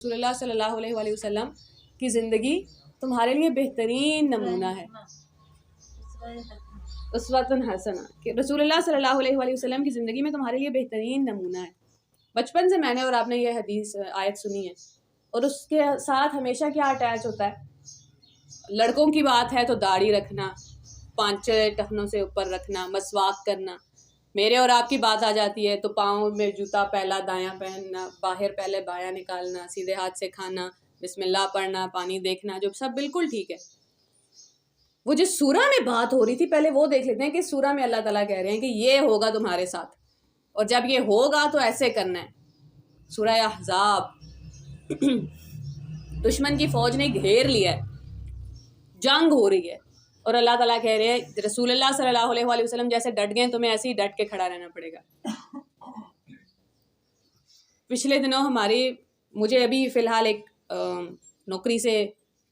رسول اللہ صلی اللہ علیہ وآلہ وسلم کی زندگی تمہارے لیے بہترین نمونہ ہے، اسوۃ حسنہ، کہ رسول اللہ صلی اللہ علیہ وآلہ وسلم کی زندگی میں تمہارے لیے بہترین نمونہ ہے۔ بچپن سے میں نے اور آپ نے یہ حدیث آیت سنی ہے، اور اس کے ساتھ ہمیشہ کیا اٹیچ ہوتا ہے؟ لڑکوں کی بات ہے تو داڑھی رکھنا، پانچے ٹخنوں سے اوپر رکھنا، مسواک کرنا۔ میرے اور آپ کی بات آ جاتی ہے تو پاؤں میں جوتا پہلا دایاں پہننا، باہر پہلے بایاں نکالنا، سیدھے ہاتھ سے کھانا، بسم اللہ پڑھنا، پانی دیکھنا، جو سب بالکل ٹھیک ہے۔ وہ جس سورہ میں بات ہو رہی تھی پہلے وہ دیکھ لیتے ہیں کہ سورہ میں اللہ تعالیٰ کہہ رہے ہیں کہ یہ ہوگا تمہارے ساتھ، اور جب یہ ہوگا تو ایسے کرنا ہے۔ سورہ احزاب، دشمن کی فوج نے گھیر لیا ہے، جنگ ہو رہی ہے، اور اللہ تعالیٰ کہہ رہے ہیں رسول اللہ صلی اللہ علیہ وآلہ وسلم جیسے ڈٹ گئے تمہیں ایسے ہی ڈٹ کے کھڑا رہنا پڑے گا۔ پچھلے دنوں مجھے ابھی فی الحال ایک نوکری سے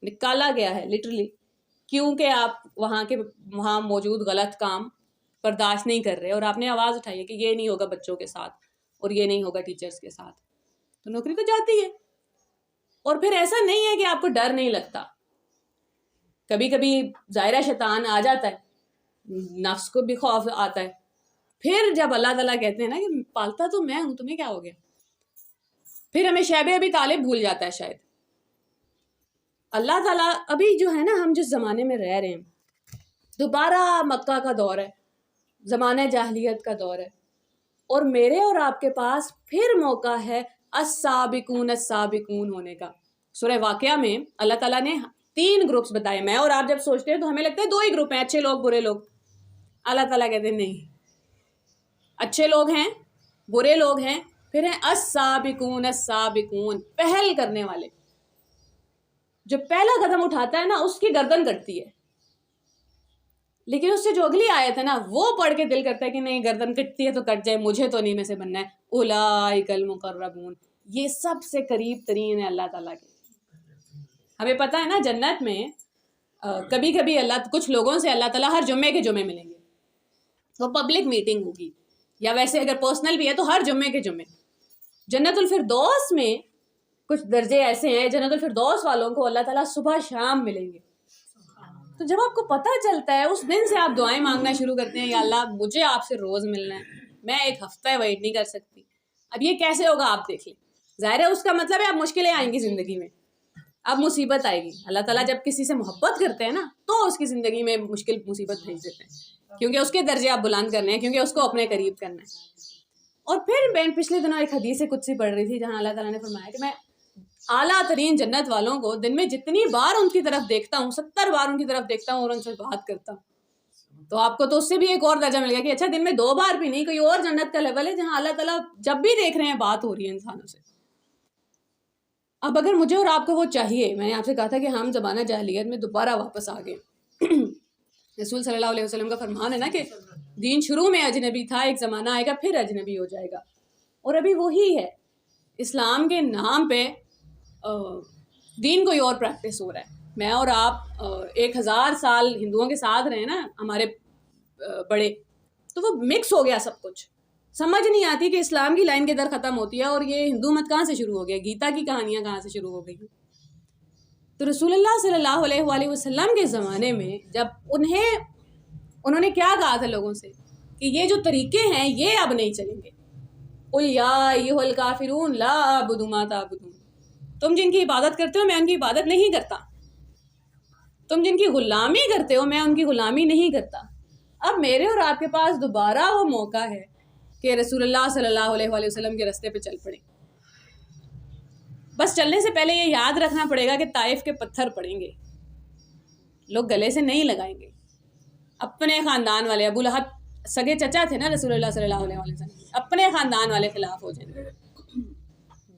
نکالا گیا ہے لٹرلی، کیونکہ آپ وہاں موجود غلط کام برداشت نہیں کر رہے، اور آپ نے آواز اٹھائی ہے کہ یہ نہیں ہوگا بچوں کے ساتھ اور یہ نہیں ہوگا ٹیچرز کے ساتھ، تو نوکری تو جاتی ہے۔ اور پھر ایسا نہیں ہے کہ آپ کو ڈر نہیں لگتا، کبھی کبھی ظاہرہ شیطان آ جاتا ہے، نفس کو بھی خوف آتا ہے، پھر جب اللہ تعالیٰ کہتے ہیں نا کہ پالتا تو میں ہوں، تمہیں کیا ہو گیا، پھر ہمیں شیب ابی طالب بھول جاتا ہے شاید۔ اللہ تعالیٰ ابھی جو ہے نا، ہم جس زمانے میں رہ رہے ہیں، دوبارہ مکہ کا دور ہے، زمانہ جاہلیت کا دور ہے، اور میرے اور آپ کے پاس پھر موقع ہے السابقون السابقون ہونے کا۔ سورہ واقعہ میں اللہ تعالیٰ نے 3 گروپس بتائے۔ میں اور آپ جب سوچتے ہیں تو ہمیں لگتا ہے 2 ہی گروپ ہیں، اچھے لوگ برے لوگ۔ اللہ تعالیٰ کہتے ہیں نہیں، اچھے لوگ ہیں، برے لوگ ہیں، پھر ہیں السابقون السابقون، پہل کرنے والے۔ جو پہلا قدم اٹھاتا ہے نا اس کی گردن کٹتی ہے، لیکن اس سے جو اگلی آیت ہے نا وہ پڑھ کے دل کرتا ہے کہ نہیں، گردن کٹتی ہے تو کٹ جائے، مجھے تو نہیں میں سے بننا ہے۔ اولئک المقربون، یہ سب سے قریب ترین ہے اللہ تعالیٰ کے۔ ہمیں پتہ ہے نا جنت میں کبھی کبھی کچھ لوگوں سے اللہ تعالیٰ ہر جمعے کے جمعے ملیں گے، وہ پبلک میٹنگ ہوگی، یا ویسے اگر پرسنل بھی ہے تو ہر جمعے کے جمعے۔ جنت الفردوس میں کچھ درجے ایسے ہیں، جنت الفردوس والوں کو اللہ تعالیٰ صبح شام ملیں گے۔ تو جب آپ کو پتہ چلتا ہے اس دن سے آپ دعائیں مانگنا شروع کرتے ہیں، یا اللہ مجھے آپ سے روز ملنا ہے، میں ایک ہفتہ ویٹ نہیں کر سکتی۔ اب یہ کیسے ہوگا آپ دیکھ لیں، ظاہر ہے اس کا مطلب ہے اب مشکلیں آئیں گی زندگی میں، اب مصیبت آئے گی۔ اللہ تعالیٰ جب کسی سے محبت کرتے ہیں نا تو اس کی زندگی میں مشکل مصیبت بھیج دیتے ہیں، کیونکہ اس کے درجے آپ بلند کرنے ہیں، کیونکہ اس کو اپنے قریب کرنا ہے۔ اور پھر میں پچھلے دنوں ایک حدیث قدسی پڑھ رہی تھی جہاں اللہ تعالیٰ نے فرمایا کہ میں اعلیٰ ترین جنت والوں کو دن میں جتنی بار ان کی طرف دیکھتا ہوں، 70 بار ان کی طرف دیکھتا ہوں اور ان سے بات کرتا ہوں۔ تو آپ کو تو اس سے بھی ایک اور درجہ مل گیا کہ اچھا دن میں 2 بار بھی نہیں، کوئی اور جنت کا لیول ہے جہاں اللہ تعالیٰ جب بھی دیکھ رہے ہیں بات ہو رہی ہے انسانوں سے۔ اب اگر مجھے اور آپ کو وہ چاہیے، میں نے آپ سے کہا تھا کہ ہم زمانہ جاہلیت میں دوبارہ واپس آ گئے۔ رسول صلی اللہ علیہ وسلم کا فرمان ہے نا کہ دین شروع میں اجنبی تھا، ایک زمانہ آئے گا پھر اجنبی ہو جائے گا، اور ابھی وہی ہے۔ اسلام کے نام پہ دین کوئی اور پریکٹس ہو رہا ہے۔ میں اور آپ 1000 سال ہندوؤں کے ساتھ رہے نا ہمارے بڑے، تو وہ مکس ہو گیا سب کچھ، سمجھ نہیں آتی کہ اسلام کی لائن کدھر ختم ہوتی ہے اور یہ ہندو مت کہاں سے شروع ہو گیا، گیتا کی کہانیاں کہاں سے شروع ہو گئی۔ تو رسول اللہ صلی اللہ علیہ وآلہ وسلم کے زمانے میں جب انہوں نے کیا کہا تھا لوگوں سے کہ یہ جو طریقے ہیں یہ اب نہیں چلیں گے۔ قل یا ایھا الکافرون لا اعبد ما تعبدون، تم جن کی عبادت کرتے ہو میں ان کی عبادت نہیں کرتا، تم جن کی غلامی کرتے ہو میں ان کی غلامی نہیں کرتا۔ اب میرے اور آپ کے پاس دوبارہ وہ موقع ہے کہ رسول اللہ صلی اللہ علیہ وآلہ وسلم کے راستے پہ چل پڑیں۔ بس چلنے سے پہلے یہ یاد رکھنا پڑے گا کہ طائف کے پتھر پڑیں گے، لوگ گلے سے نہیں لگائیں گے۔ اپنے خاندان والے، ابو لہب سگے چچا تھے نا رسول اللہ صلی اللہ علیہ وسلم، اپنے خاندان والے خلاف ہو جائیں گے،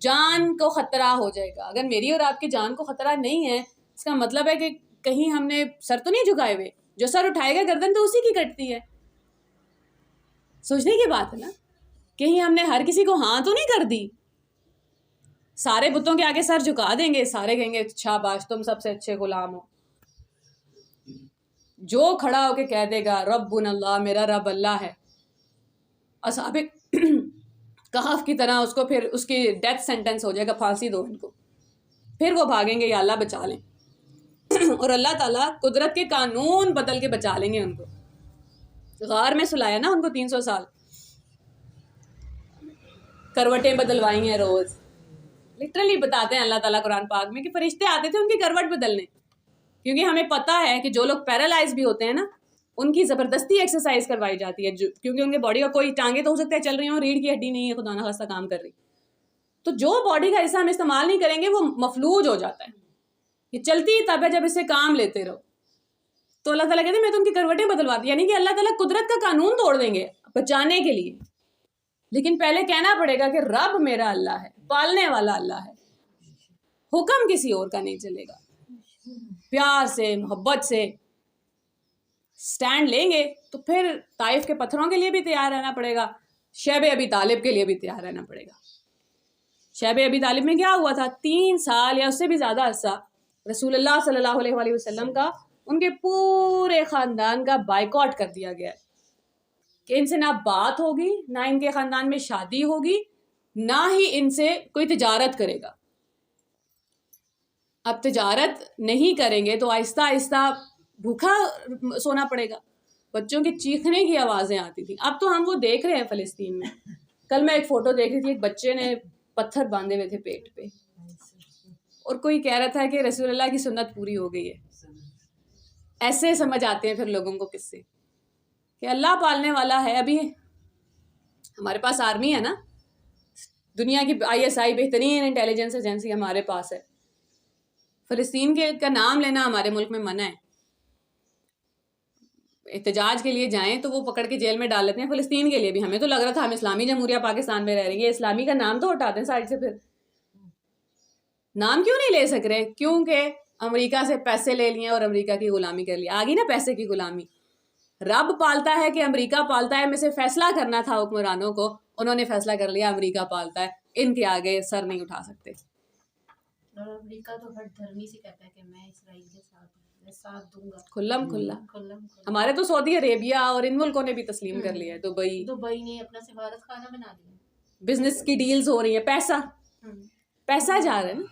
جان کو خطرہ ہو جائے گا۔ اگر میری اور آپ کی جان کو خطرہ نہیں ہے اس کا مطلب ہے کہ کہیں ہم نے سر تو نہیں جھکائے ہوئے، جو سر اٹھائے گا گردن تو اسی کی کٹتی ہے۔ سوچنے کی بات ہے نا، کہیں ہم نے ہر کسی کو ہاں تو نہیں کر دی، سارے بتوں کے آگے سر جھکا دیں گے، سارے کہیں گے شاباش تم سب سے اچھے غلام ہو۔ جو کھڑا ہو کے کہہ دے گا ربنا اللہ، میرا رب اللہ ہے، اصحاب کہف کی طرح اس کو پھر اس کی ڈیتھ سینٹنس ہو جائے گا، پھانسی دو ان کو۔ پھر وہ بھاگیں گے یا اللہ بچا لیں اور اللہ تعالیٰ قدرت کے قانون بدل کے بچا لیں گے ان کو. غار میں سلایا نا ان کو 300 سال, کروٹیں بدلوائی ہیں روز. لٹرلی بتاتے ہیں اللہ تعالیٰ قرآن پاک میں کہ فرشتے آتے تھے ان کی کروٹ بدلنے, کیونکہ ہمیں پتہ ہے کہ جو لوگ پیرالائز بھی ہوتے ہیں نا ان کی زبردستی ایکسرسائز کروائی جاتی ہے, کیونکہ ان کے باڈی کا کوئی ٹانگیں تو ہو سکتا ہے چل رہی ہوں, ریڑھ کی ہڈی نہیں ہے خدا نخواستہ کام کر رہی, تو جو باڈی کا حصہ ہم استعمال نہیں کریں گے وہ مفلوج ہو جاتا ہے. یہ چلتی ہی تب ہے جب اس سے کام لیتے رہو. تو اللہ تعالیٰ کہتے ہیں میں تو ان کی کروٹیں بدلواتی, یعنی کہ اللہ تعالیٰ قدرت کا قانون توڑ دیں گے بچانے کے لیے. لیکن پہلے کہنا پڑے گا کہ رب میرا اللہ ہے, پالنے والا اللہ ہے, حکم کسی اور کا نہیں چلے گا. پیار سے محبت سے سٹینڈ لیں گے تو پھر طائف کے پتھروں کے لیے بھی تیار رہنا پڑے گا, شیب ابی طالب کے لیے بھی تیار رہنا پڑے گا. شیب ابی طالب میں کیا ہوا تھا, 3 سال یا اس سے بھی زیادہ عرصہ رسول اللہ صلی اللہ علیہ وسلم کا ان کے پورے خاندان کا بائیکاٹ کر دیا گیا کہ ان سے نہ بات ہوگی, نہ ان کے خاندان میں شادی ہوگی, نہ ہی ان سے کوئی تجارت کرے گا. اب تجارت نہیں کریں گے تو آہستہ آہستہ بھوکا سونا پڑے گا. بچوں کے چیخنے کی آوازیں آتی تھیں. اب تو ہم وہ دیکھ رہے ہیں فلسطین میں. کل میں ایک فوٹو دیکھ رہی تھی, ایک بچے نے پتھر باندھے ہوئے تھے پیٹ پہ, اور کوئی کہہ رہا تھا کہ رسول اللہ کی سنت پوری ہو گئی ہے. ایسے سمجھ آتے ہیں پھر لوگوں کو کس سے کہ اللہ پالنے والا ہے. ابھی ہمارے پاس آرمی ہے نا, دنیا کی ISI بہترین انٹیلیجنس ایجنسی ہمارے پاس ہے. فلسطین کا نام لینا ہمارے ملک میں منع ہے. احتجاج کے لیے جائیں تو وہ پکڑ کے جیل میں ڈال لیتے ہیں. فلسطین کے لیے بھی ہمیں تو لگ رہا تھا ہم اسلامی جمہوریہ پاکستان میں رہ رہی ہیں, اسلامی کا نام تو ہٹا دیں سائڈ سے. پھر نام کیوں نہیں لے سک رہے؟ کیونکہ امریکہ سے پیسے لے لیے اور امریکہ کی غلامی کر لی. آگی نا پیسے کی غلامی. رب پالتا ہے کہ امریکہ پالتا ہے میں سے فیصلہ کرنا تھا حکمرانوں کو, انہوں نے فیصلہ کر لیا امریکہ پالتا ہے. ان کے آگے سر نہیں اٹھا سکتے. اور امریکہ تو ہر دھرمی سے کہتا ہے کہ میں اسرائیل کے ساتھ دوں گا, کھلم کھلا. ہمارے تو سعودی عربیہ اور ان ملکوں نے بھی تسلیم کر لیا ہے. دبئی نے اپنا سفارت خانہ بنا دیا. بزنس کی ڈیلز ہو رہی ہیں. پیسہ جا رہا ہے نا,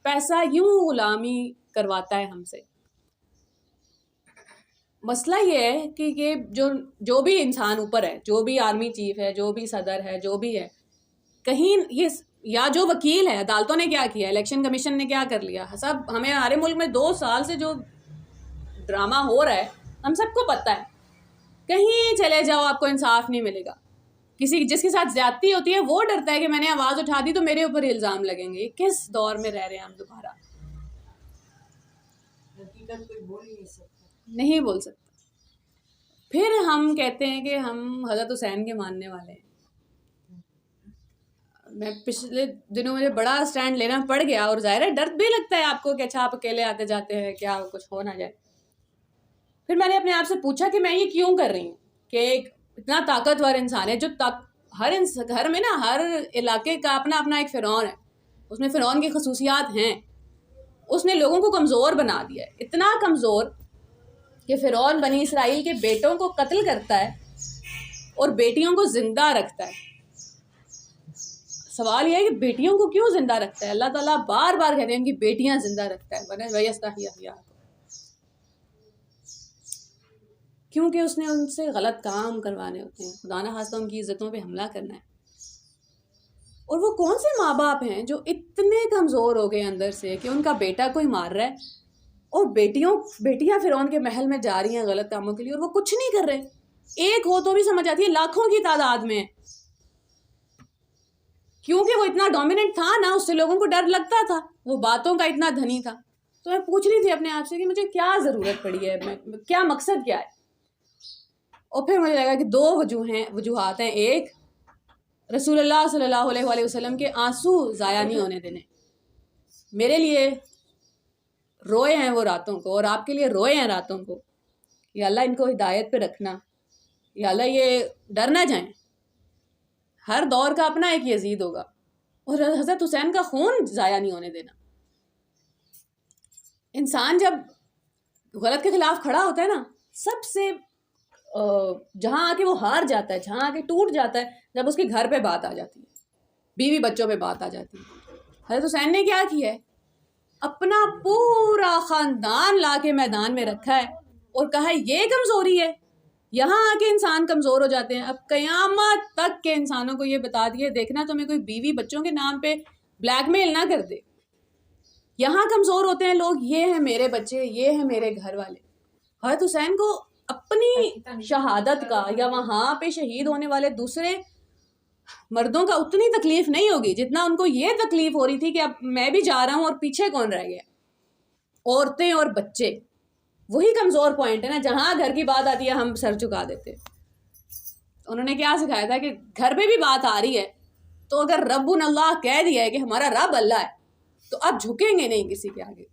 پیسہ یوں غلامی کرواتا ہے ہم سے. مسئلہ یہ ہے کہ یہ جو بھی انسان اوپر ہے, جو بھی آرمی چیف ہے, جو بھی صدر ہے, جو بھی ہے, کہیں یہ یا جو وکیل ہے, عدالتوں نے کیا کیا, الیکشن کمیشن نے کیا کر لیا, سب ہمیں ہمارے ملک میں 2 سال سے جو ڈرامہ ہو رہا ہے ہم سب کو پتہ ہے. کہیں چلے جاؤ آپ کو انصاف نہیں ملے گا. جس کے ساتھ زیادتی ہوتی ہے وہ ڈرتا ہے کہ میں نے آواز اٹھا دی تو میرے اوپر الزام لگیں گے. کس دور میں رہ رہے ہیں ہم دوبارہ؟ نہیں بول سکتا. پھر ہم کہتے ہیں کہ ہم حضرت حسین کے ماننے والے ہیں. میں پچھلے دنوں مجھے بڑا اسٹینڈ لینا پڑ گیا, اور ظاہر ہے ڈر بھی لگتا ہے آپ کو کہ اچھا آپ اکیلے آتے جاتے ہیں, کیا کچھ ہو نہ جائے. پھر میں نے اپنے آپ سے پوچھا کہ میں یہ کیوں کر رہی ہوں, کہ ایک اتنا طاقتور انسان ہے جو ہر گھر میں نا, ہر علاقے کا اپنا اپنا ایک فرعون ہے, اس میں فرعون کی خصوصیات ہیں. اس نے لوگوں کو کمزور بنا دیا ہے, اتنا کمزور کہ فرعون بنی اسرائیل کے بیٹوں کو قتل کرتا ہے اور بیٹیوں کو زندہ رکھتا ہے. سوال یہ ہے کہ بیٹیوں کو کیوں زندہ رکھتا ہے؟ اللہ تعالیٰ بار بار کہتے ہیں کہ بیٹیاں زندہ رکھتا ہے, کیونکہ اس نے ان سے غلط کام کروانے ہوتے ہیں, خدا نہ خواستہ ان کی عزتوں پہ حملہ کرنا ہے. اور وہ کون سے ماں باپ ہیں جو اتنے کمزور ہو گئے اندر سے کہ ان کا بیٹا کوئی مار رہا ہے, اور بیٹیاں فرعون کے محل میں جا رہی ہیں غلط کاموں کے لیے, اور وہ کچھ نہیں کر رہے. ایک ہو تو بھی سمجھ آتی ہے, لاکھوں کی تعداد میں, کیونکہ وہ اتنا ڈومیننٹ تھا نا, اس سے لوگوں کو ڈر لگتا تھا, وہ باتوں کا اتنا دھنی تھا. تو میں پوچھ رہی تھی اپنے آپ سے کہ مجھے کیا ضرورت پڑی ہے, کیا مقصد کیا ہے. اور پھر مجھے لگا کہ 2 وجوہات ہیں. ایک, رسول اللہ صلی اللہ علیہ وسلم کے آنسو ضائع نہیں ہونے دینے. میرے لیے روئے ہیں وہ راتوں کو, اور آپ کے لیے روئے ہیں راتوں کو. یا اللہ ان کو ہدایت پہ رکھنا, یا اللہ یہ ڈر نہ جائیں. ہر دور کا اپنا ایک یزید ہوگا, اور حضرت حسین کا خون ضائع نہیں ہونے دینا. انسان جب غلط کے خلاف کھڑا ہوتا ہے نا, سب سے جہاں آ کے وہ ہار جاتا ہے, جہاں آ کے ٹوٹ جاتا ہے, جب اس کے گھر پہ بات آ جاتی ہے, بیوی بچوں پہ بات آ جاتی ہے. حضرت حسین نے کیا کیا ہے, اپنا پورا خاندان لا کے میدان میں رکھا ہے اور کہا یہ کمزوری ہے. یہاں آ کے انسان کمزور ہو جاتے ہیں. اب قیامت تک کے انسانوں کو یہ بتا دیے دیکھنا تمہیں کوئی بیوی بچوں کے نام پہ بلیک میل نہ کر دے. یہاں کمزور ہوتے ہیں لوگ, یہ ہیں میرے بچے, یہ ہیں میرے گھر والے. حضرت حسین کو اپنی شہادت کا یا وہاں پہ شہید ہونے والے دوسرے مردوں کا اتنی تکلیف نہیں ہوگی جتنا ان کو یہ تکلیف ہو رہی تھی کہ اب میں بھی جا رہا ہوں اور پیچھے کون رہ گیا. عورتیں اور بچے, وہی کمزور پوائنٹ ہے نا, جہاں گھر کی بات آتی ہے ہم سر چکا دیتے. انہوں نے کیا سکھایا تھا کہ گھر پہ بھی بات آ رہی ہے تو اگر رب اللہ کہہ دیا ہے کہ ہمارا رب اللہ ہے تو اب جھکیں گے نہیں کسی کے آگے,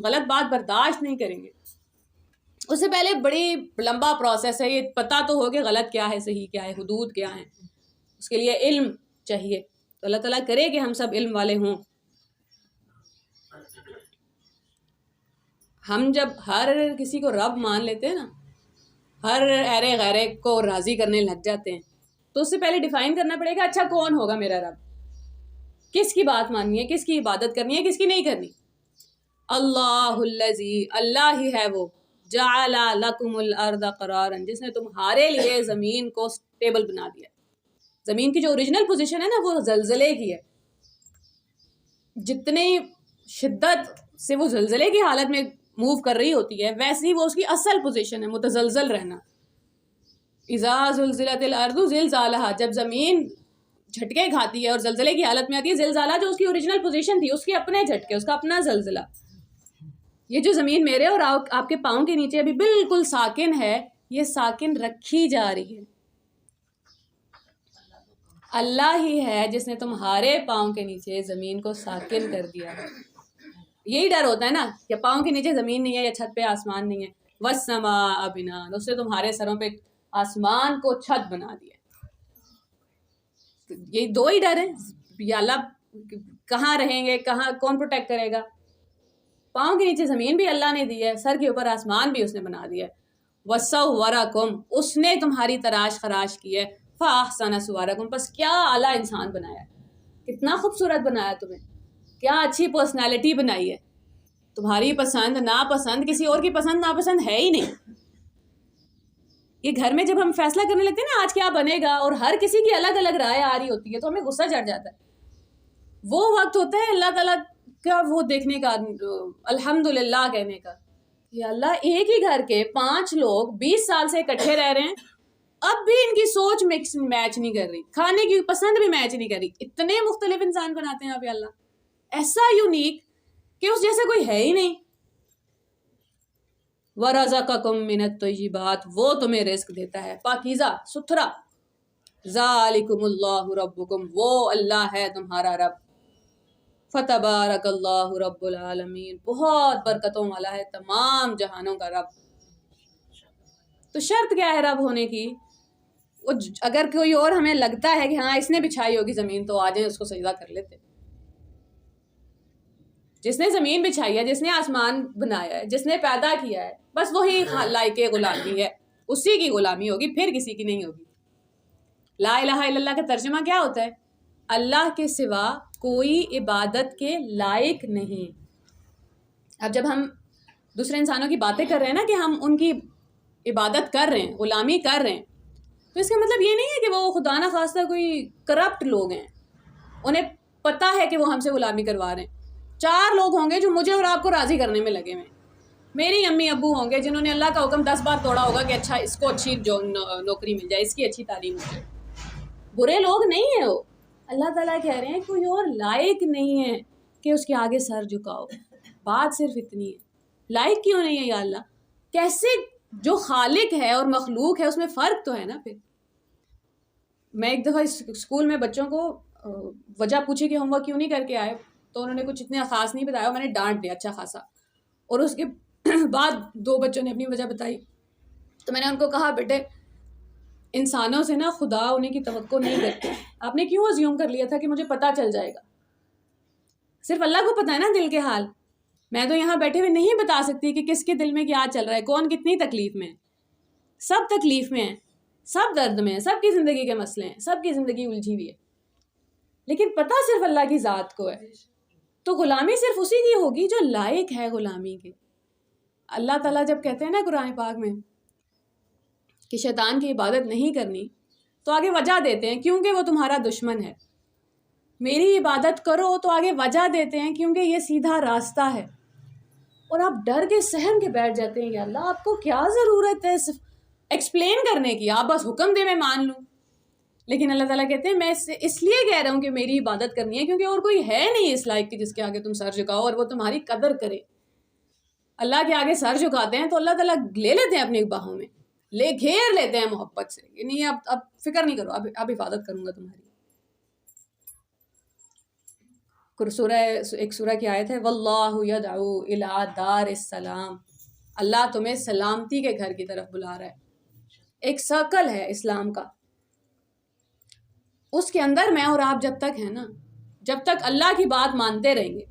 غلط بات برداشت نہیں کریں گے. اس سے پہلے بڑی لمبا پروسیس ہے, یہ پتہ تو ہو کہ غلط کیا ہے, صحیح کیا ہے, حدود کیا ہیں, اس کے لیے علم چاہیے. تو اللہ تعالیٰ کرے کہ ہم سب علم والے ہوں. ہم جب ہر کسی کو رب مان لیتے ہیں نا, ہر ایرے غیرے کو راضی کرنے لگ جاتے ہیں, تو اس سے پہلے ڈیفائن کرنا پڑے گا اچھا کون ہوگا میرا رب, کس کی بات ماننی ہے, کس کی عبادت کرنی ہے, کس کی نہیں کرنی. اللہ الذی, اللہ ہی ہے وہ, جعل لکم الارض قرارا, جس نے تمہارے لیے زمین کو سٹیبل بنا دیا. زمین کی جو اوریجنل پوزیشن ہے نا وہ زلزلے کی ہے. جتنی شدت سے وہ زلزلے کی حالت میں موو کر رہی ہوتی ہے ویسی وہ اس کی اصل پوزیشن ہے, متزلزل رہنا. اذا زلزلت الارض زلزالہا, جب زمین جھٹکے کھاتی ہے اور زلزلے کی حالت میں آتی ہے. زلزالہ جو اس کی اوریجنل پوزیشن تھی, اس کے اپنے جھٹکے, اس کا اپنا زلزلہ. یہ جو زمین میرے اور آپ کے پاؤں کے نیچے ابھی بالکل ساکن ہے, یہ ساکن رکھی جا رہی ہے. اللہ ہی ہے جس نے تمہارے پاؤں کے نیچے زمین کو ساکن کر دیا ہے. یہی ڈر ہوتا ہے نا کہ پاؤں کے نیچے زمین نہیں ہے یا چھت پہ آسمان نہیں ہے. والسماء بناء, اس نے تمہارے سروں پہ آسمان کو چھت بنا دیا. یہ دو ہی ڈر ہیں, یا اللہ کہاں رہیں گے, کہاں کون پروٹیکٹ کرے گا. پاؤں کے نیچے زمین بھی اللہ نے دی ہے, سر کے اوپر آسمان بھی اس نے بنا دیا ہے. وَصَوَّرَكُمْ, اس نے تمہاری تراش خراش کی ہے. فَأَحْسَنَ صُوَرَكُمْ, بس کیا اعلیٰ انسان بنایا, کتنا خوبصورت بنایا تمہیں, کیا اچھی پرسنالٹی بنائی ہے. تمہاری پسند ناپسند کسی اور کی پسند ناپسند ہے ہی نہیں. یہ گھر میں جب ہم فیصلہ کرنے لگتے ہیں نا آج کیا بنے گا, اور ہر کسی کی الگ الگ رائے آ رہی ہوتی ہے, تو ہمیں غصہ چڑھ جاتا ہے. وہ وقت ہوتا ہے اللہ تعالیٰ کا وہ دیکھنے کا, الحمدللہ کہنے کا, کہ اللہ ایک ہی گھر کے 5 لوگ 20 سال سے اکٹھے رہ رہے ہیں, اب بھی ان کی سوچ میچ نہیں کر رہی, کھانے کی پسند بھی میچ نہیں کر رہی. اتنے مختلف انسان بناتے ہیں ابھی اللہ, ایسا یونیک کہ اس جیسے کوئی ہے ہی نہیں. وَرَزَقَكُم مِّنَ الطَّيِّبَاتِ, وہ تمہیں رزق دیتا ہے پاکیزہ ستھرا. ذَلِكُمُ اللَّهُ رَبُّكُمْ, وہ اللہ ہے تمہارا رب. فَتَبَارَكَ اللَّهُ رَبُّ الْعَالَمِينَ, بہت برکتوں والا ہے تمام جہانوں کا رب. تو شرط کیا ہے رب ہونے کی؟ اگر کوئی اور ہمیں لگتا ہے کہ ہاں اس نے بچھائی ہوگی زمین, تو آ جائیں اس کو سجدہ کر لیتے. جس نے زمین بچھائی ہے, جس نے آسمان بنایا ہے, جس نے پیدا کیا ہے, بس وہی لائق غلامی ہے, اسی کی غلامی ہوگی, پھر کسی کی نہیں ہوگی. لا الہ الا اللہ کا ترجمہ کیا ہوتا ہے؟ اللہ کے سوا کوئی عبادت کے لائق نہیں. اب جب ہم دوسرے انسانوں کی باتیں کر رہے ہیں نا کہ ہم ان کی عبادت کر رہے ہیں, غلامی کر رہے ہیں, تو اس کا مطلب یہ نہیں ہے کہ وہ خدا نخواستہ کوئی کرپٹ لوگ ہیں, انہیں پتہ ہے کہ وہ ہم سے غلامی کروا رہے ہیں. 4 لوگ ہوں گے جو مجھے اور آپ کو راضی کرنے میں لگے ہوئے ہیں. میری امی ابو ہوں گے جنہوں نے اللہ کا حکم 10 بار توڑا ہوگا کہ اچھا اس کو اچھی نوکری مل جائے, اس کی اچھی تعلیم مل جائے. برے لوگ نہیں ہیں وہ. اللہ تعالیٰ کہہ رہے ہیں کوئی اور لائق نہیں ہے کہ اس کے آگے سر جھکاؤ. بات صرف اتنی ہے, لائق کیوں نہیں ہے یا اللہ؟ کیسے جو خالق ہے اور مخلوق ہے اس میں فرق تو ہے نا. پھر میں ایک دفعہ اسکول میں بچوں کو وجہ پوچھی کہ ہوم ورک کیوں نہیں کر کے آئے, تو انہوں نے کچھ اتنا خاص نہیں بتایا, میں نے ڈانٹ دیا اچھا خاصا. اور اس کے بعد 2 بچوں نے اپنی وجہ بتائی, تو میں نے ان کو کہا بیٹے انسانوں سے نا خدا ہونے کی توقع نہیں کرتے. آپ نے کیوں ازیوم کر لیا تھا کہ مجھے پتہ چل جائے گا؟ صرف اللہ کو پتہ ہے نا دل کے حال. میں تو یہاں بیٹھے ہوئے نہیں بتا سکتی کہ کس کے دل میں کیا چل رہا ہے, کون کتنی تکلیف میں ہے. سب تکلیف میں ہیں, سب درد میں ہیں, سب کی زندگی کے مسئلے ہیں, سب کی زندگی الجھی ہوئی ہے, لیکن پتہ صرف اللہ کی ذات کو ہے. تو غلامی صرف اسی کی ہوگی جو لائق ہے غلامی کے. اللہ تعالیٰ جب کہتے ہیں نا قرآن پاک میں کہ شیطان کی عبادت نہیں کرنی، تو آگے وجہ دیتے ہیں کیونکہ وہ تمہارا دشمن ہے. میری عبادت کرو تو آگے وجہ دیتے ہیں کیونکہ یہ سیدھا راستہ ہے. اور آپ ڈر کے سہم کے بیٹھ جاتے ہیں، یا اللہ آپ کو کیا ضرورت ہے ایکسپلین کرنے کی، آپ بس حکم دے میں مان لوں. لیکن اللہ تعالیٰ کہتے ہیں میں اس لیے کہہ رہا ہوں کہ میری عبادت کرنی ہے کیونکہ اور کوئی ہے نہیں اس لائق کی جس کے آگے تم سر جھکاؤ اور وہ تمہاری قدر کرے. اللہ کے آگے سر جھکاتے ہیں تو اللہ تعالیٰ لے لیتے ہیں اپنی باہوں میں، لے گھیر لیتے ہیں محبت سے کہ نہیں اب فکر نہیں کرو، اب عبادت کروں گا تمہاری. ایک سورہ کی آیت ہے واللہ یدعو الی دار السلام، اللہ تمہیں سلامتی کے گھر کی طرف بلا رہا ہے. ایک سرکل ہے اسلام کا، اس کے اندر میں اور آپ جب تک ہیں نا، جب تک اللہ کی بات مانتے رہیں گے،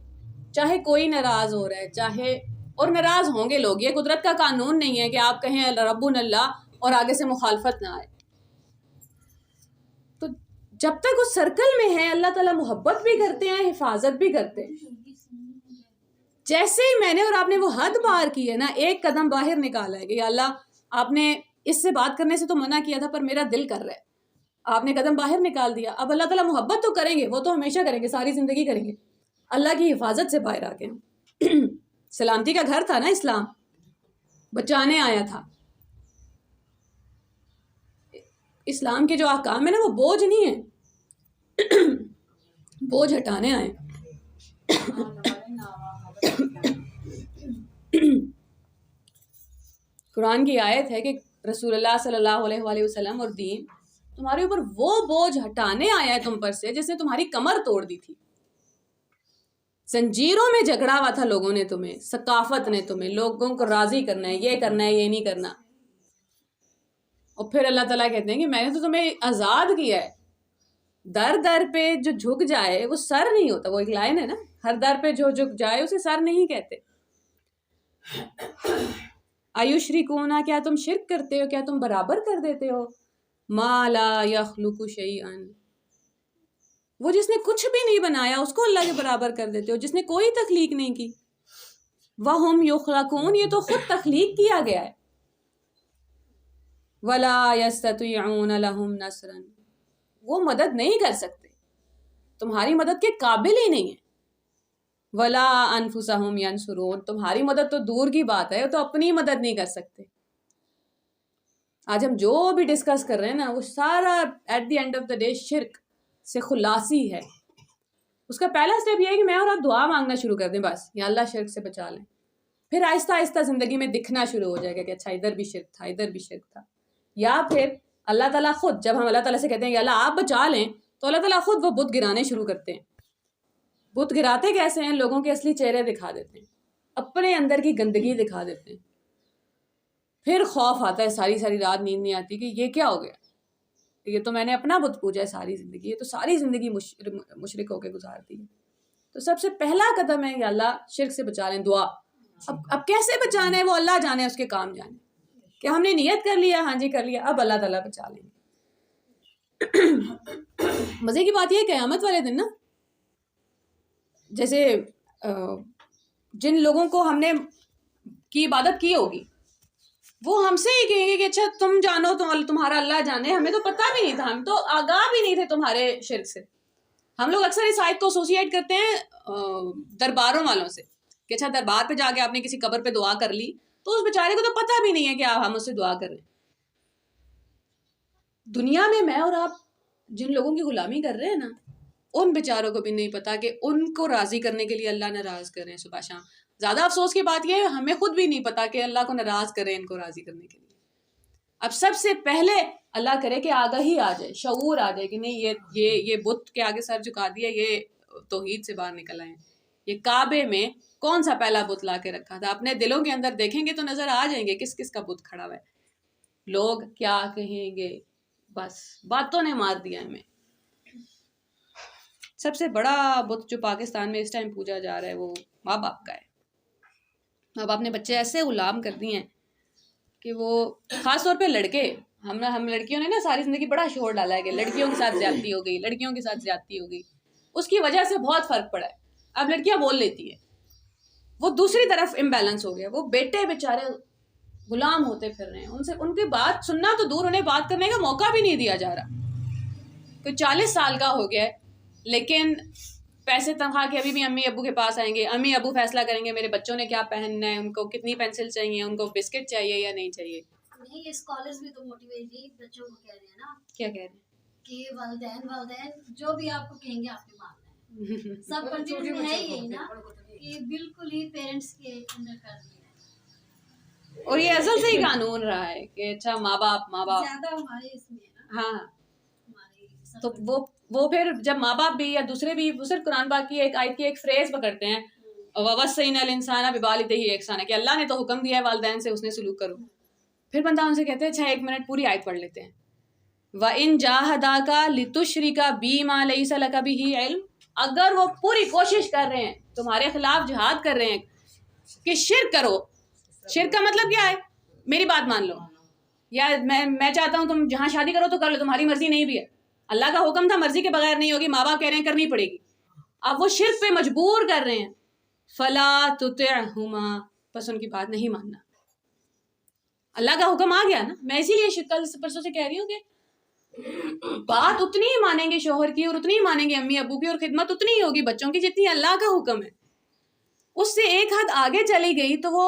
چاہے کوئی ناراض ہو رہا ہے، چاہے، اور ناراض ہوں گے لوگ، یہ قدرت کا قانون نہیں ہے کہ آپ کہیں ربنا اللہ اور آگے سے مخالفت نہ آئے. تو جب تک اس سرکل میں ہے اللہ تعالیٰ محبت بھی کرتے ہیں، حفاظت بھی کرتے ہیں. جیسے ہی میں نے اور آپ نے وہ حد پار کی ہے نا، ایک قدم باہر نکالا ہے کہ یا اللہ آپ نے اس سے بات کرنے سے تو منع کیا تھا پر میرا دل کر رہا ہے، آپ نے قدم باہر نکال دیا. اب اللہ تعالیٰ محبت تو کریں گے، وہ تو ہمیشہ کریں گے، ساری زندگی کریں گے. اللہ کی حفاظت سے باہر آ کے سلامتی کا گھر تھا نا اسلام، بچانے آیا تھا. اسلام کے جو احکام ہے نا وہ بوجھ نہیں ہے، بوجھ ہٹانے آئے. قرآن کی آیت ہے کہ رسول اللہ صلی اللہ علیہ وآلہ وسلم اور دین تمہارے اوپر وہ بوجھ ہٹانے آیا ہے تم پر سے جس نے تمہاری کمر توڑ دی تھی. زنجیروں میں جھگڑا ہوا تھا لوگوں نے تمہیں، ثقافت نے تمہیں، لوگوں کو راضی کرنا ہے، یہ کرنا ہے، یہ نہیں کرنا. اور پھر اللہ تعالیٰ کہتے ہیں کہ میں نے تو تمہیں آزاد کیا ہے. در در پہ جو جھک جائے وہ سر نہیں ہوتا، وہ ایک لائن ہے نا، ہر در پہ جو جھک جائے اسے سر نہیں کہتے. ایشرکون، کیا تم شرک کرتے ہو، کیا تم برابر کر دیتے ہو ما لا یخلق شیئا، وہ جس نے کچھ بھی نہیں بنایا اس کو اللہ کے برابر کر دیتے ہو، جس نے کوئی تخلیق نہیں کی. وہم یخلقون، یہ تو خود تخلیق کیا گیا ہے. ولا یستطیعون لہم نصرا، وہ مدد نہیں کر سکتے، تمہاری مدد کے قابل ہی نہیں ہے. ولا انفسہم ینصرون، تمہاری مدد تو دور کی بات ہے، وہ تو اپنی مدد نہیں کر سکتے. آج ہم جو بھی ڈسکس کر رہے ہیں نا وہ سارا at the end of the day شرک سے خلاصی ہے. اس کا پہلا سٹیپ یہ ہے کہ میں اور آپ دعا مانگنا شروع کر دیں، بس یا اللہ شرک سے بچا لیں. پھر آہستہ آہستہ زندگی میں دکھنا شروع ہو جائے گا کہ اچھا ادھر بھی شرک تھا، ادھر بھی شرک تھا. یا پھر اللہ تعالیٰ خود، جب ہم اللہ تعالیٰ سے کہتے ہیں کہ اللہ آپ بچا لیں، تو اللہ تعالیٰ خود وہ بت گرانے شروع کرتے ہیں. بت گراتے کیسے ہیں؟ لوگوں کے اصلی چہرے دکھا دیتے ہیں، اپنے اندر کی گندگی دکھا دیتے ہیں. پھر خوف آتا ہے، ساری ساری رات نیند نہیں آتی کہ یہ کیا ہو گیا، یہ تو میں نے اپنا بت پوجا ہے ساری زندگی، یہ تو ساری زندگی مشرک ہو کے گزارتی ہے. تو سب سے پہلا قدم ہے کہ اللہ شرک سے بچا لیں، دعا. اب کیسے بچانا ہے وہ اللہ جانے، اس کے کام جانے. کہ ہم نے نیت کر لیا، ہاں جی کر لیا، اب اللہ تعالیٰ بچا لیں گے. مزے کی بات یہ ہے قیامت والے دن نا، جیسے جن لوگوں کو ہم نے کی عبادت کی ہوگی وہ ہم سے ہی کہیں گے کہ اچھا تم جانو، تمہارا اللہ جانے، ہمیں تو پتہ بھی نہیں تھا، ہم تو آگاہ بھی نہیں تھے تمہارے شرک سے. ہم لوگ اکثر اس آیت کو ایسوسیٹ کرتے ہیں درباروں والوں سے کہ اچھا دربار پہ جا کے آپ نے کسی قبر پہ دعا کر لی تو اس بیچارے کو تو پتہ بھی نہیں ہے کہ ہم اس سے دعا کر رہے ہیں. دنیا میں اور آپ جن لوگوں کی غلامی کر رہے ہیں نا، ان بیچاروں کو بھی نہیں پتا کہ ان کو راضی کرنے کے لیے اللہ ناراض کر رہے ہیں صبح شام. زیادہ افسوس کی بات یہ ہے ہمیں خود بھی نہیں پتا کہ اللہ کو ناراض کریں ان کو راضی کرنے کے لیے. اب سب سے پہلے اللہ کرے کہ آگاہی آ جائے، شعور آ جائے کہ نہیں یہ بت کے آگے سر جھکا دیا، یہ توحید سے باہر نکل آئے. یہ کعبے میں کون سا پہلا بت لا کے رکھا تھا، اپنے دلوں کے اندر دیکھیں گے تو نظر آ جائیں گے کس کس کا بت کھڑا ہوا ہے. لوگ کیا کہیں گے، بس باتوں نے مار دیا ہمیں. سب سے بڑا بت جو پاکستان میں اس ٹائم پوجا جا رہا ہے وہ ماں باپ کا ہے. ماں باپ نے بچے ایسے غلام کر دیے ہیں کہ وہ خاص طور پہ لڑکے، ہم لڑکیوں نے نا ساری زندگی بڑا شور ڈالا ہے کہ لڑکیوں کے ساتھ زیادتی ہو گئی، لڑکیوں کے ساتھ زیادتی ہو گئی. اس کی وجہ سے بہت فرق پڑا ہے. اب لڑکیاں بول لیتی ہے, وہ دوسری طرف امبیلنس ہو گیا, وہ بیٹے بیچارے غلام ہوتے پھر رہے ہیں, ان سے ان کی بات سننا تو دور, انہیں بات کرنے کا موقع بھی نہیں دیا جا رہا. کوئی 40 سال کا ہو گیا ہے لیکن پیسے تنخواہ کے ابھی بھی امی ابو کے پاس آئیں گے, امی ابو فیصلہ کریں گے میرے بچوں نے کیا پہننا ہے, ان کو کتنی پینسل چاہیے, ان کو بسکٹ چاہیے یا نہیں چاہیے. نہیں, یہ اسکالرز بھی تو موٹیویٹ بچوں کو کہہ رہے ہیں نا, کیا کہہ رہے ہیں کہ والدین جو بھی آپ کو کہیں گے آپ نے ماننا ہے. سب کنٹری میں ہے یہی نا کہ بالکل ہی پیرنٹس کے اندر کر دیا ہے, اور یہ ازل سے ہی قانون رہا ہے کہ اچھا ماں باپ زیادہ ہمارے اس میں ہے نا. ہاں, ہمارے تو وہ پھر جب ماں باپ بھی یا دوسرے بھی صرف قرآن پاک کی ایک آیت کی ایک فریز پکڑتے ہیں, وَوَصَّيْنَا الْإِنسَانَ بِوَالِدَيْهِ إِحْسَانًا, کہ اللہ نے تو حکم دیا ہے والدین سے حسن سلوک کرو. پھر بندہ ان سے کہتے ہیں اچھا 1 منٹ پوری آیت پڑھ لیتے ہیں, وَإِن جَاهَدَاكَ لِتُشْرِكَ بِمَا لَيْسَ لَكَ بِهِ عِلْمٌ, اگر وہ پوری کوشش کر رہے ہیں تمہارے خلاف جہاد کر رہے ہیں کہ شرک کرو. شرک کا مطلب کیا ہے, میری بات مان لو, یا میں چاہتا ہوں تم جہاں شادی کرو تو کر لو, تمہاری مرضی نہیں بھی ہے, اللہ کا حکم تھا مرضی کے بغیر نہیں ہوگی, ماں باپ کہہ رہے ہیں کرنی پڑے گی, اب وہ شرک پہ مجبور کر رہے ہیں, فَلَا تُطِعْهُمَا, بس ان کی بات نہیں ماننا. اللہ کا حکم آ گیا نا. میں اسی لیے کل پرسوں سے کہہ رہی ہوں کہ بات اتنی ہی مانیں گے شوہر کی, اور اتنی ہی مانیں گے امی ابو کی, اور خدمت اتنی ہی ہوگی بچوں کی جتنی اللہ کا حکم ہے. اس سے ایک حد آگے چلی گئی تو وہ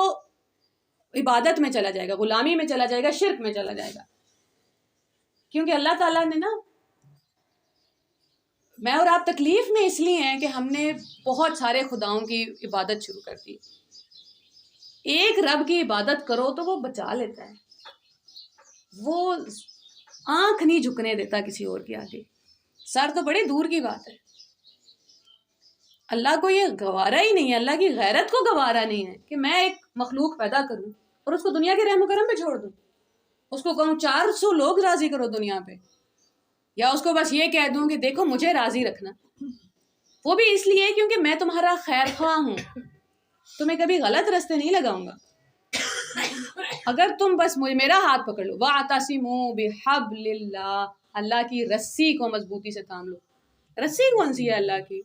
عبادت میں چلا جائے گا, غلامی میں چلا جائے گا, شرک میں چلا جائے گا. کیونکہ اللہ تعالیٰ نے نا, میں اور آپ تکلیف میں اس لیے ہیں کہ ہم نے بہت سارے خداؤں کی عبادت شروع کر دی. ایک رب کی عبادت کرو تو وہ بچا لیتا ہے, وہ آنکھ نہیں جھکنے دیتا کسی اور کے آگے. سر تو بڑے دور کی بات ہے, اللہ کو یہ گوارا ہی نہیں ہے, اللہ کی غیرت کو گوارا نہیں ہے کہ میں ایک مخلوق پیدا کروں اور اس کو دنیا کے رحم و کرم پہ چھوڑ دوں, اس کو کہوں 400 لوگ راضی کرو دنیا پہ, یا اس کو بس یہ کہہ دوں کہ دیکھو مجھے راضی رکھنا, وہ بھی اس لیے کیونکہ میں تمہارا خیر خواہ ہوں, تمہیں کبھی غلط راستے نہیں لگاؤں گا. اگر تم بس میرا ہاتھ پکڑ لو, وَاعْتَصِمُوا بِحَبْلِ اللَّهِ, اللہ کی رسی کو مضبوطی سے تھام لو. رسی کون سی ہے اللہ کی؟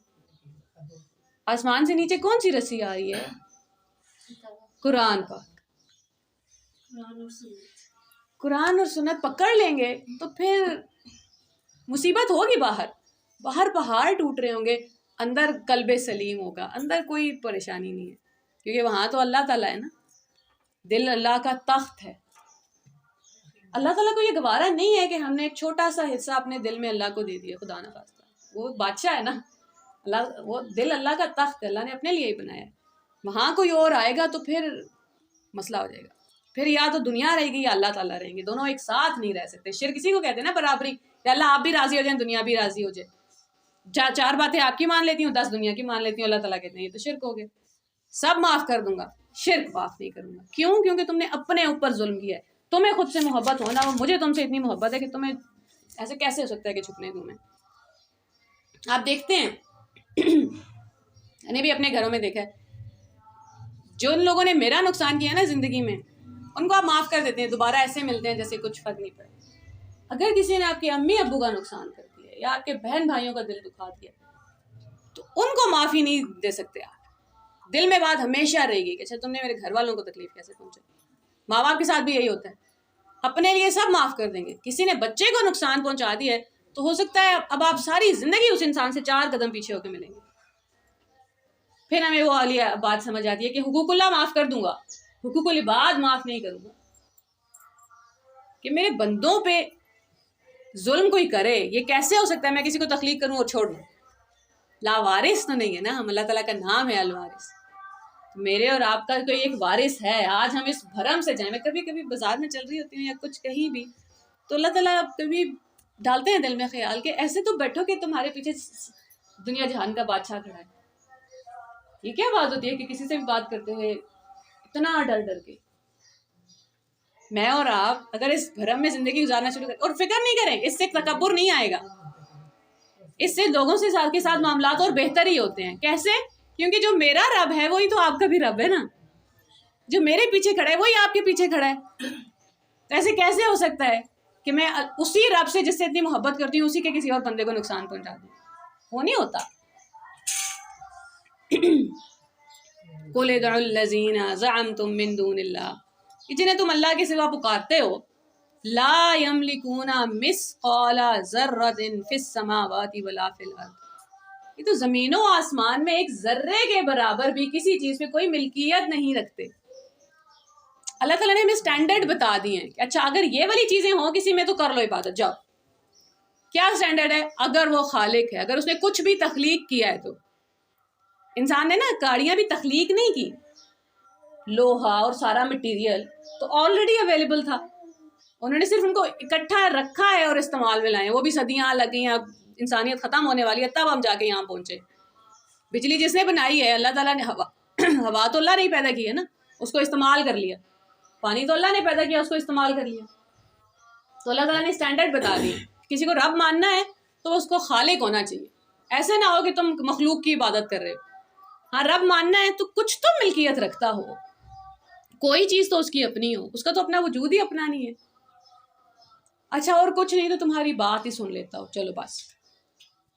آسمان سے نیچے کون سی رسی آ رہی ہے؟ قرآن پاک. قرآن اور سنت پکڑ لیں گے تو پھر مصیبت ہوگی, باہر پہاڑ ٹوٹ رہے ہوں گے, اندر قلب سلیم ہوگا, اندر کوئی پریشانی نہیں ہے, کیونکہ وہاں تو اللہ تعالیٰ ہے نا. دل اللہ کا تخت ہے. اللہ تعالیٰ کو یہ گوارا نہیں ہے کہ ہم نے ایک چھوٹا سا حصہ اپنے دل میں اللہ کو دے دیا, خدا نہ خواستہ. وہ بادشاہ ہے نا اللہ, وہ دل اللہ کا تخت ہے, اللہ نے اپنے لیے ہی بنایا ہے. وہاں کوئی اور آئے گا تو پھر مسئلہ ہو جائے گا. پھر یا تو دنیا رہے گی یا اللہ تعالیٰ رہیں گے, دونوں ایک ساتھ نہیں رہ سکتے. شرک کسی کو کہتے ہیں نا برابری, کہ اللہ آپ بھی راضی ہو جائیں دنیا بھی راضی ہو جائے. 4 باتیں آپ کی مان لیتی ہوں, 10 دنیا کی مان لیتی ہوں, اللہ تعالیٰ کہتے ہیں یہ تو شرک ہو گیا. سب معاف کر دوں گا, شرک معاف نہیں کروں گا. کیوں؟ کیونکہ تم نے اپنے اوپر ظلم کیا ہے. تمہیں خود سے محبت ہونا, مجھے تم سے اتنی محبت ہے کہ تمہیں ایسے کیسے ہو سکتا ہے کہ چھپنے دوں میں. آپ دیکھتے ہیں, میں نے بھی اپنے گھروں میں دیکھا ہے, جو لوگوں نے میرا نقصان کیا نا زندگی میں, ان کو آپ معاف کر دیتے ہیں, دوبارہ ایسے ملتے ہیں جیسے کچھ فرق نہیں پڑا. اگر کسی نے آپ کے امی ابو کا نقصان کر دیا یا آپ کے بہن بھائیوں کا دل دکھا دیا تو ان کو معافی نہیں دے سکتے آپ. دل میں بات ہمیشہ رہے گی کہ اچھا تم نے میرے گھر والوں کو تکلیف کیسے پہنچائی. ماں باپ کے ساتھ بھی یہی ہوتا ہے, اپنے لیے سب معاف کر دیں گے, کسی نے بچے کو نقصان پہنچا دیا ہے تو ہو سکتا ہے اب آپ ساری زندگی اس انسان سے 4 قدم پیچھے ہو کے ملیں گے. پھر ہمیں وہ والی بات سمجھ آتی ہے کہ حقوق اللہ معاف کر دوں گا, حقوق العباد معاف نہیں کروں گا. کہ میرے بندوں پہ ظلم کوئی کرے, یہ کیسے ہو سکتا ہے؟ میں کسی کو تخلیق کروں اور چھوڑ دوں. لاوارث تو نہیں ہے نا ہم, اللہ تعالیٰ کا نام ہے الوارث. میرے اور آپ کا کوئی ایک وارث ہے. آج ہم اس بھرم سے جائیں, میں کبھی کبھی بازار میں چل رہی ہوتی ہوں یا کچھ کہیں بھی, تو اللہ تعالیٰ کبھی ڈالتے ہیں دل میں خیال کہ ایسے تو بیٹھو کہ تمہارے پیچھے دنیا جہان کا بادشاہ کھڑا ہے. یہ کیا بات ہوتی ہے کہ کسی سے بھی بات کرتے ہوئے اتنا ڈر ڈر کے. میں اور آپ اگر اس بھرم میں زندگی گزارنا شروع کریں اور فکر نہیں کریں, اس سے تکبر نہیں آئے گا, اس سے لوگوں سے کے ساتھ معاملات اور بہتر ہی ہوتے ہیں. کیسے؟ کیونکہ جو میرا رب ہے وہی تو آپ کا بھی رب ہے نا. جو میرے پیچھے کھڑا ہے وہی آپ کے پیچھے کھڑا ہے. ایسے کیسے ہو سکتا ہے کہ میں اسی رب سے جس سے اتنی محبت کرتی ہوں اسی کے کسی اور بندے کو نقصان پہنچا دوں؟ وہ نہیں ہوتا. قُلِ ادْعُوا الَّذِينَ زَعَمْتُم مِّن دُونِ اللَّهِ، جنہیں تم اللہ کے سوا پکارتے ہو، لا یملکون مثقال ذرۃ فی السماوات ولا فی الارض، یہ تو زمین و آسمان میں ایک ذرے کے برابر بھی کسی چیز پہ کوئی ملکیت نہیں رکھتے. اللہ تعالیٰ نے ہمیں اسٹینڈرڈ بتا دیے ہیں کہ اچھا اگر یہ والی چیزیں ہوں کسی میں تو کر لو عبادت، جاؤ. کیا اسٹینڈرڈ ہے؟ اگر وہ خالق ہے، اگر اس نے کچھ بھی تخلیق کیا ہے. تو انسان نے نا گاڑیاں بھی تخلیق نہیں کی، لوہا اور سارا مٹیریل تو آلریڈی اویلیبل تھا، انہوں نے صرف ان کو اکٹھا رکھا ہے اور استعمال میں لائے. وہ بھی صدیاں لگ گئی ہیں، اب انسانیت ختم ہونے والی ہے تب ہم جا کے یہاں پہنچے. بجلی جس نے بنائی ہے اللہ تعالیٰ نے، ہوا تو اللہ نے پیدا کی ہے نا، اس کو استعمال کر لیا. پانی تو اللہ نے پیدا کیا، اس کو استعمال کر لیا. تو اللہ تعالیٰ نے اسٹینڈرڈ بتا دی. کسی کو رب ماننا ہے تو اس کو خالق ہونا چاہیے. ایسے نہ ہو کہ تم مخلوق کی عبادت کر رہے ہو. ہاں رب ماننا ہے تو کچھ تو ملکیت رکھتا ہو، کوئی چیز تو اس کی اپنی ہو، اس کا تو اپنا وجود ہی اپنا نہیں ہے. اچھا اور کچھ نہیں تو تمہاری بات ہی سن لیتا ہو، چلو بس.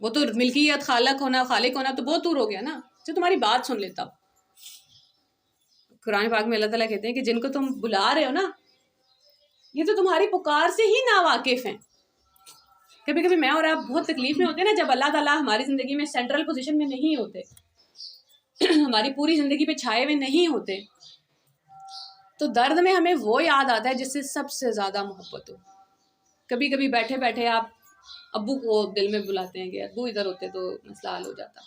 وہ تو ملکیت، خالق ہونا تو بہت دور ہو گیا نا، جو تمہاری بات سن لیتا ہو. قرآن پاک میں اللہ تعالیٰ کہتے ہیں کہ جن کو تم بلا رہے ہو نا، یہ تو تمہاری پکار سے ہی ناواقف ہیں. کبھی کبھی میں اور آپ بہت تکلیف میں ہوتے ہیں نا جب اللہ تعالیٰ ہماری زندگی میں سینٹرل پوزیشن میں نہیں ہوتے، ہماری پوری زندگی پہ چھائے ہوئے نہیں ہوتے، تو درد میں ہمیں وہ یاد آتا ہے جس سے سب سے زیادہ محبت ہو. کبھی کبھی بیٹھے بیٹھے آپ ابو کو دل میں بلاتے ہیں کہ ابو ادھر ہوتے تو مسئلہ حل ہو جاتا.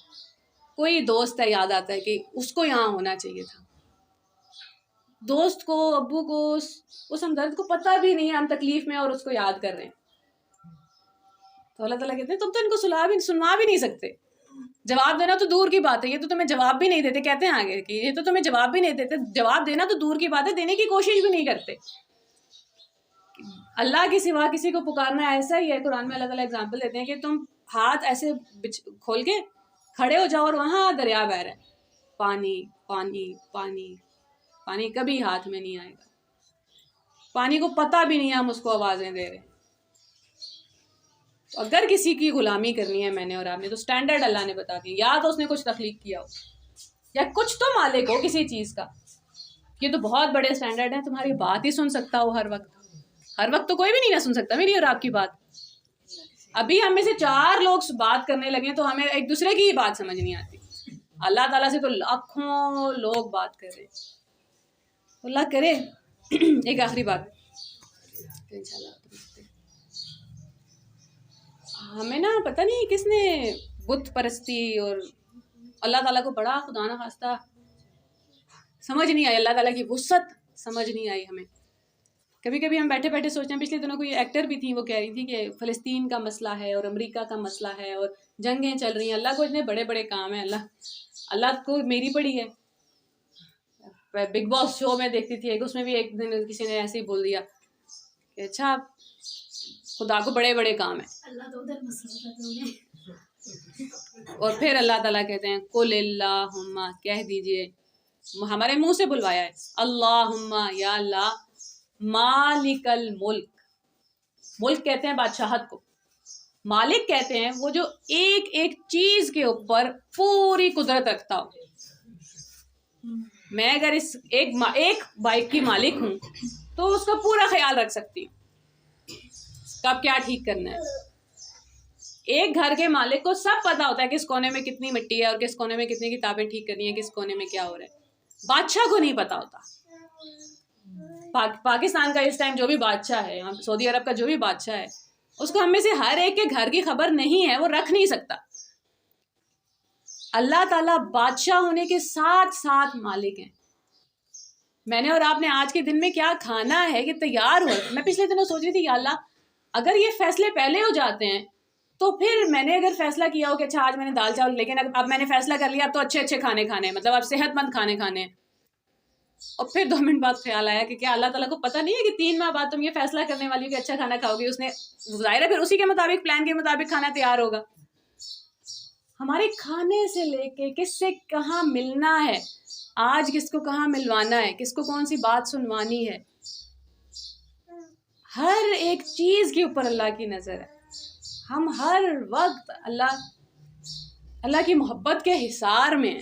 کوئی دوست ہے یاد آتا ہے کہ اس کو یہاں ہونا چاہیے تھا. دوست کو، ابو کو، اس ہمدرد کو پتہ بھی نہیں ہے ہم تکلیف میں اور اس کو یاد کر رہے ہیں. تو اللہ تعالیٰ کہتے ہیں تم تو ان کو سنوا بھی نہیں سکتے. جواب دینا تو دور کی بات ہے، یہ تو تمہیں جواب بھی نہیں دیتے. کہتے ہیں آگے کہ یہ تو تمہیں جواب بھی نہیں دیتے. جواب دینا تو دور کی بات ہے، دینے کی کوشش بھی نہیں کرتے. اللہ کے سوا کسی کو پکارنا ایسا ہی ہے. قرآن میں اللہ تعالیٰ اگزامپل دیتے ہیں کہ تم ہاتھ ایسے کھول کے کھڑے ہو جاؤ اور وہاں دریا بہہ رہا ہے، پانی پانی پانی پانی کبھی ہاتھ میں نہیں آئے گا. پانی کو پتہ بھی نہیں ہے ہم اس کو آوازیں دے رہے ہیں. تو اگر کسی کی غلامی کرنی ہے میں نے اور آپ نے تو سٹینڈرڈ اللہ نے بتا دیا. یا تو اس نے کچھ تخلیق کیا ہو یا کچھ تو مالک ہو کسی چیز کا. یہ تو بہت بڑے سٹینڈرڈ ہیں. تمہاری بات ہی سن سکتا ہو ہر وقت تو کوئی بھی نہیں نہ سن سکتا میری اور آپ کی بات. ابھی ہم میں سے 4 لوگ بات کرنے لگے تو ہمیں ایک دوسرے کی ہی بات سمجھ نہیں آتی. اللہ تعالیٰ سے تو لاکھوں لوگ بات کر رہے. اللہ کرے. ایک آخری بات ہمیں نا پتہ نہیں کس نے بت پرستی اور اللہ تعالیٰ کو بڑا خدا نہ خواستہ سمجھ نہیں آئی. اللہ تعالیٰ کی وسعت سمجھ نہیں آئی ہمیں. کبھی کبھی ہم بیٹھے بیٹھے سوچتے ہیں. پچھلے دنوں کوئی ایکٹر بھی تھی، وہ کہہ رہی تھی کہ فلسطین کا مسئلہ ہے اور امریکہ کا مسئلہ ہے اور جنگیں چل رہی ہیں. اللہ کو اتنے بڑے بڑے کام ہیں. اللہ کو میری پڑی ہے. بگ باس شو میں دیکھتی تھی اس میں بھی ایک دن کسی نے ایسے ہی بول دیا کہ اچھا خدا کو بڑے بڑے کام ہیں. اللہ تو ادھر مسئلہ. اور پھر اللہ تعالیٰ کہتے ہیں قل اللہم، کہہ دیجئے، ہمارے منہ سے بلوایا ہے، اللہم یا اللہ، مالک الملک. ملک کہتے ہیں بادشاہت کو، مالک کہتے ہیں وہ جو ایک ایک چیز کے اوپر پوری قدرت رکھتا ہو. میں اگر اس ایک بائک کی مالک ہوں تو اس کا پورا خیال رکھ سکتی ہوں کب کیا ٹھیک کرنا ہے. ایک گھر کے مالک کو سب پتا ہوتا ہے کس کونے میں کتنی مٹی ہے اور کس کونے میں کتنی کتابیں ٹھیک کرنی ہے، کس کونے میں کیا ہو رہا ہے. بادشاہ کو نہیں پتا ہوتا. پاکستان کا اس ٹائم جو بھی بادشاہ ہے، سعودی عرب کا جو بھی بادشاہ ہے، اس کو ہم میں سے ہر ایک کے گھر کی خبر نہیں ہے، وہ رکھ نہیں سکتا. اللہ تعالیٰ بادشاہ ہونے کے ساتھ ساتھ مالک ہیں. میں نے اور آپ نے آج کے دن میں کیا کھانا ہے کہ تیار ہو. میں پچھلے دنوں سوچ رہی تھی یا اللہ اگر یہ فیصلے پہلے ہو جاتے ہیں تو پھر میں نے اگر فیصلہ کیا ہو کہ اچھا آج میں نے دال چاول، لیکن اب میں نے فیصلہ کر لیا اب تو اچھے کھانے کھانے، مطلب اب صحت مند کھانے. اور پھر 2 منٹ بعد خیال آیا کہ کیا اللہ تعالیٰ کو پتہ نہیں ہے کہ 3 ماہ بعد تم یہ فیصلہ کرنے والی ہو کہ اچھا کھانا کھاؤ گی. اس نے ظاہر ہے پھر اسی کے مطابق، پلان کے مطابق کھانا تیار ہوگا. ہمارے کھانے سے لے کے کس سے کہاں ملنا ہے، آج کس کو کہاں ملوانا ہے، کس کو کون سی بات سنوانی ہے، ہر ایک چیز کے اوپر اللہ کی نظر ہے. ہم ہر وقت اللہ کی محبت کے حصار میں ہیں.